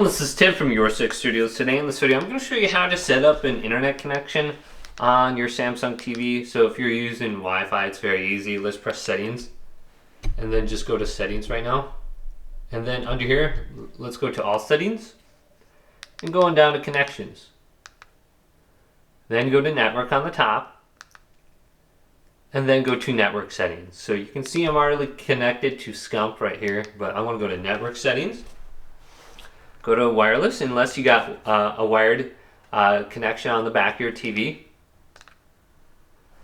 This is Tim from Your Six Studios. Today in this video I'm going to show you how to set up an internet connection on your Samsung TV. So if you're using Wi-Fi, it's very easy. Let's press settings and then just go to settings right now. And then under here, let's go to all settings and going down to connections. Then go to network on the top and then go to network settings. So you can see I'm already connected to Scump right here, but I want to go to network settings. Go to wireless unless you got a wired connection on the back of your TV.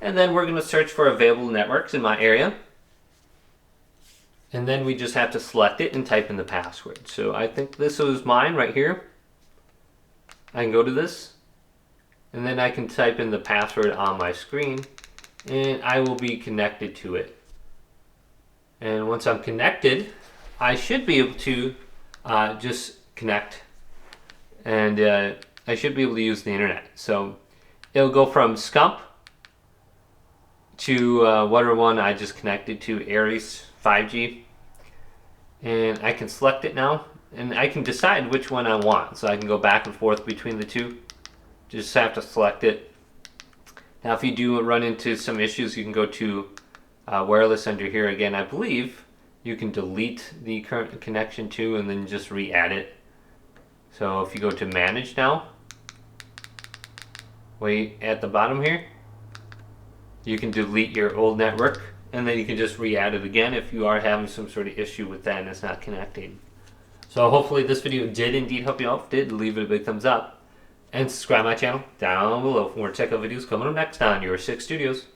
And then we're going to search for available networks in my area. And then we just have to select it and type in the password. So I think this was mine right here. I can go to this. And then I can type in the password on my screen. And I will be connected to it. And once I'm connected, I should be able to just connect, and I should be able to use the internet. So it'll go from Scump to whatever one I just connected to, Aries 5G, and I can select it now, and I can decide which one I want. So I can go back and forth between the two. Just have to select it. Now if you do run into some issues, you can go to wireless under here again. I believe you can delete the current connection too and then just re-add it. So if you go to manage now, way at the bottom here, you can delete your old network and then you can just re-add it again if you are having some sort of issue with that and it's not connecting. So hopefully this video did indeed help you out. If it did, leave it a big thumbs up and subscribe my channel down below for more tech videos coming up next on Your Six Studios.